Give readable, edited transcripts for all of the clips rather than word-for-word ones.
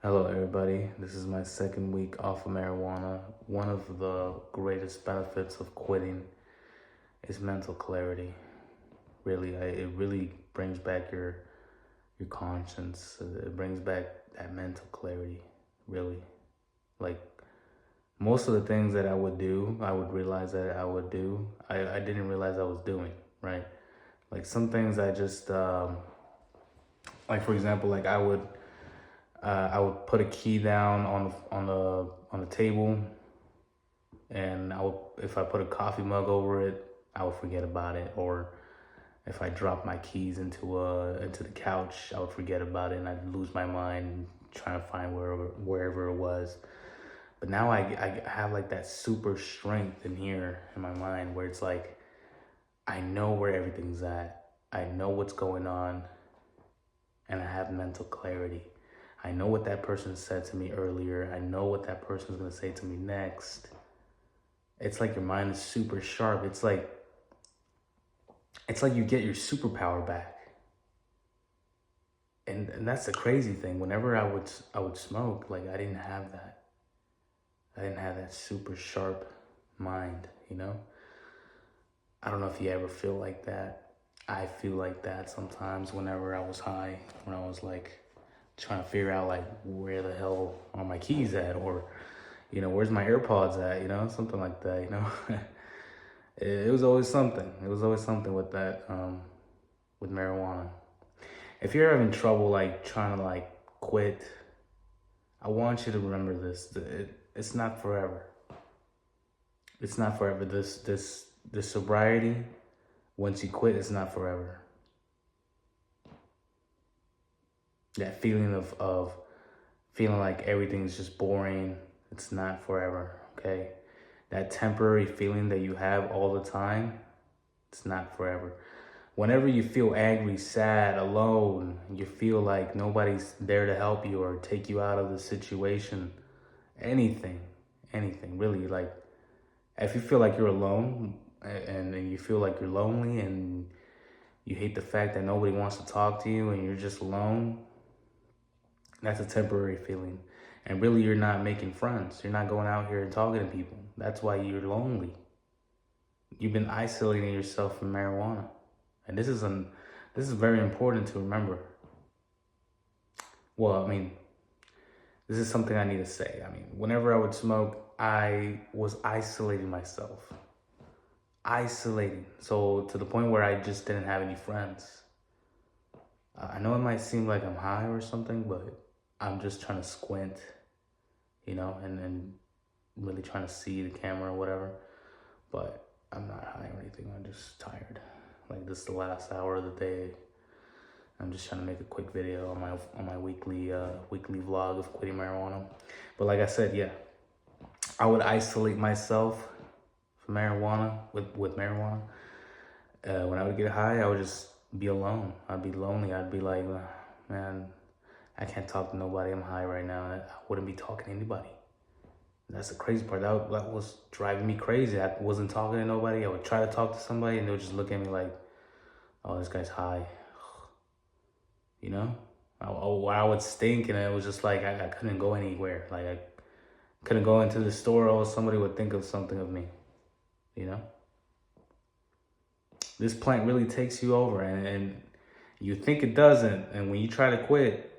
Hello, everybody. This is my second week off of marijuana. One of the greatest benefits of quitting is mental clarity. Really, it really brings back your conscience. It brings back that mental clarity. Really, like most of the things that I would do, I would realize that I would do. I didn't realize I was doing. Right, like some things I just like for example, like I would put a key down on the table, and if I put a coffee mug over it, I would forget about it. Or if I dropped my keys into the couch, I would forget about it, and I'd lose my mind trying to find wherever it was. But now I have like that super strength in here in my mind where it's like I know where everything's at. I know what's going on, and I have mental clarity. I know what that person said to me earlier. I know what that person's gonna say to me next. It's like your mind is super sharp. It's like you get your superpower back. And that's the crazy thing. Whenever I would smoke, like I didn't have that. I didn't have that super sharp mind, you know? I don't know if you ever feel like that. I feel like that sometimes whenever I was high, when I was like trying to figure out like where the hell are my keys at, or where's my AirPods at, something like that, it was always something. It was always something with that, with marijuana. If you're having trouble like trying to like quit, I want you to remember this. It's not forever. It's not forever. This sobriety, once you quit, it's not forever. That feeling of feeling like everything's just boring, it's not forever, okay? That temporary feeling that you have all the time, it's not forever. Whenever you feel angry, sad, alone, you feel like nobody's there to help you or take you out of the situation, anything, really, like if you feel like you're alone and you feel like you're lonely and you hate the fact that nobody wants to talk to you and you're just alone, that's a temporary feeling. And really, you're not making friends. You're not going out here and talking to people. That's why you're lonely. You've been isolating yourself from marijuana. And this is very important to remember. Well, I mean, this is something I need to say. I mean, whenever I would smoke, I was isolating myself. Isolating. So to the point where I just didn't have any friends. I know it might seem like I'm high or something, but I'm just trying to squint, and really trying to see the camera or whatever. But I'm not high or anything. I'm just tired. Like this is the last hour of the day. I'm just trying to make a quick video on my weekly vlog of quitting marijuana. But like I said, yeah, I would isolate myself from marijuana with marijuana. When I would get high, I would just be alone. I'd be lonely. I'd be like, man, I can't talk to nobody. I'm high right now. I wouldn't be talking to anybody. That's the crazy part. That was driving me crazy. I wasn't talking to nobody. I would try to talk to somebody and they would just look at me like, oh, this guy's high. I would stink, and it was just like I couldn't go anywhere. Like I couldn't go into the store or somebody would think of something of me. This plant really takes you over, and you think it doesn't. And when you try to quit,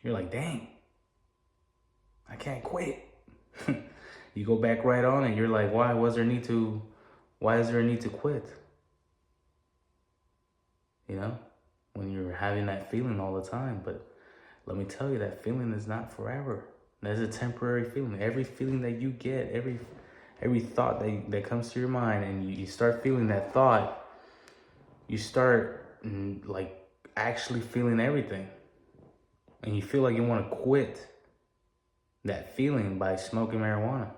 you're like, dang, I can't quit. You go back right on and you're like, why is there a need to quit? When you're having that feeling all the time. But let me tell you, that feeling is not forever. That's a temporary feeling. Every feeling that you get, every thought that comes to your mind, and you start feeling that thought, you start like actually feeling everything. And you feel like you want to quit that feeling by smoking marijuana.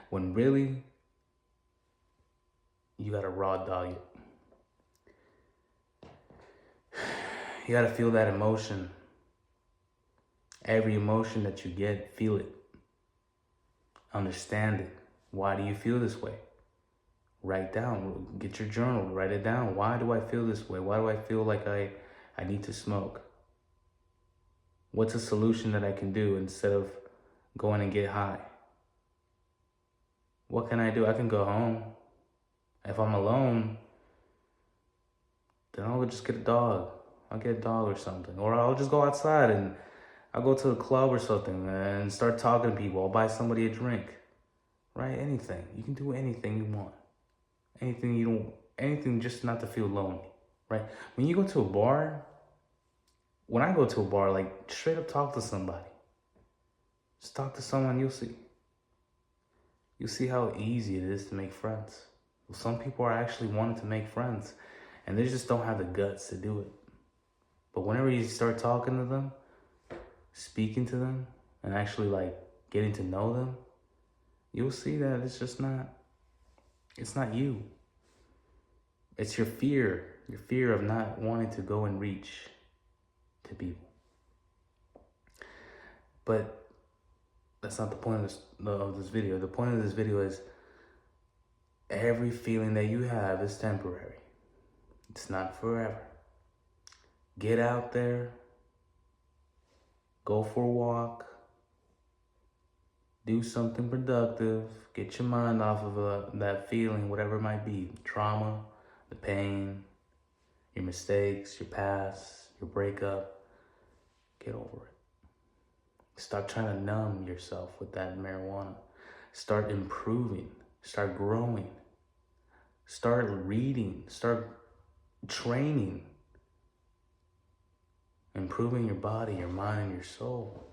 When really, you got to raw dog it. You got to feel that emotion. Every emotion that you get, feel it. Understand it. Why do you feel this way? Write down, get your journal, write it down. Why do I feel this way? Why do I feel like I need to smoke? What's a solution that I can do instead of going and get high? What can I do? I can go home. If I'm alone, then I'll just get a dog. I'll get a dog or something. Or I'll just go outside and I'll go to a club or something and start talking to people. I'll buy somebody a drink. Right? Anything. You can do anything you want. Anything just not to feel lonely. Right? When you go to a bar, when I go to a bar, like straight up talk to somebody. Just talk to someone, you'll see. You'll see how easy it is to make friends. Some people are actually wanting to make friends and they just don't have the guts to do it. But whenever you start talking to them, speaking to them, and actually like getting to know them, you'll see that it's not you. It's your fear of not wanting to go and reach to people. But that's not the point of this video. The point of this video is every feeling that you have is temporary. It's not forever. Get out there, go for a walk, do something productive, get your mind off of that feeling, whatever it might be, trauma, the pain, your mistakes, your past, your breakup. Get over it. Stop trying to numb yourself with that marijuana. Start improving, start growing, start reading, start training, improving your body, your mind, and your soul.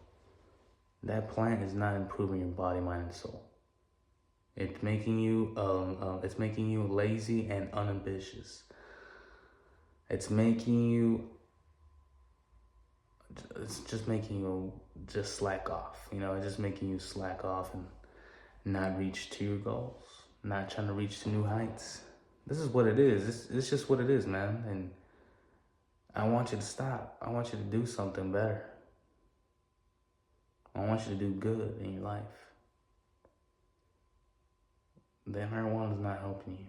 That plant is not improving your body, mind, and soul. It's making you lazy and unambitious. It's just making you just slack off. It's just making you slack off and not reach to your goals, not trying to reach to new heights. This is what it is. It's just what it is, man. And I want you to stop. I want you to do something better. I want you to do good in your life. That marijuana is not helping you.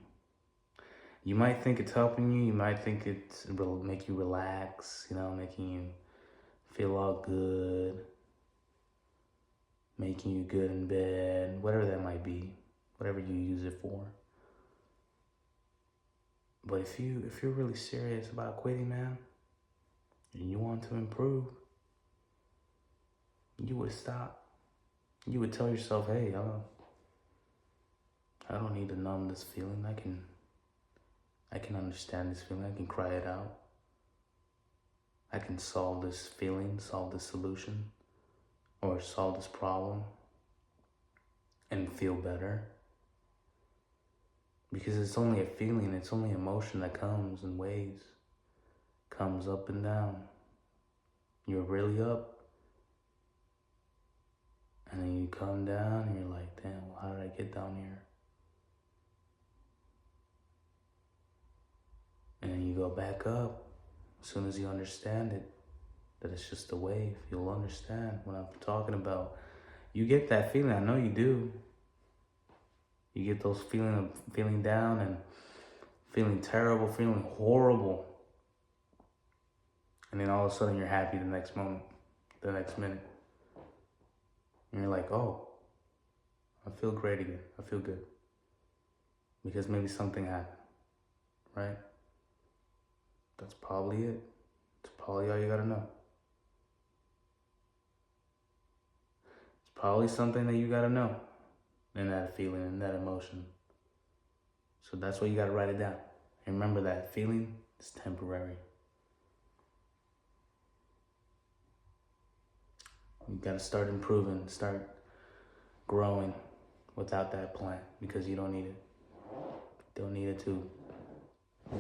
You might think it's helping you. You might think it's make you relax, making you feel all good, making you good in bed, whatever that might be, whatever you use it for. But if you're really serious about quitting, man, and you want to improve, you would stop. You would tell yourself, hey, I don't need to numb this feeling. I can understand this feeling. I can cry it out. I can solve this feeling, solve this solution, or solve this problem and feel better. Because it's only a feeling, it's only emotion that comes in waves, comes up and down. You're really up, and then you come down and you're like, damn, well, how did I get down here? And then you go back up. As soon as you understand it, that it's just a wave, you'll understand what I'm talking about. You get that feeling, I know you do. You get those feeling down and feeling terrible, feeling horrible. And then all of a sudden you're happy the next moment, the next minute. And you're like, oh, I feel great again. I feel good. Because maybe something happened, right? That's probably it. It's probably all you gotta know. It's probably something that you gotta know in that feeling, in that emotion. So that's why you gotta write it down. And remember that feeling is temporary. You gotta start improving, start growing without that plant because you don't need it. You don't need it to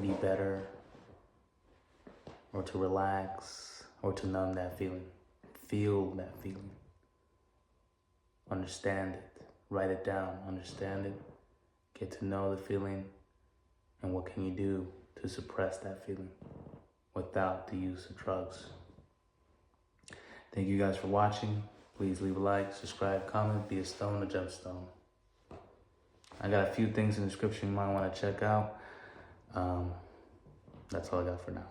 be better or to relax or to numb that feeling. Feel that feeling. Understand it. Write it down. Understand it. Get to know the feeling. And what can you do to suppress that feeling without the use of drugs? Thank you guys for watching. Please leave a like, subscribe, comment, be a stone, a gemstone. I got a few things in the description you might want to check out. That's all I got for now.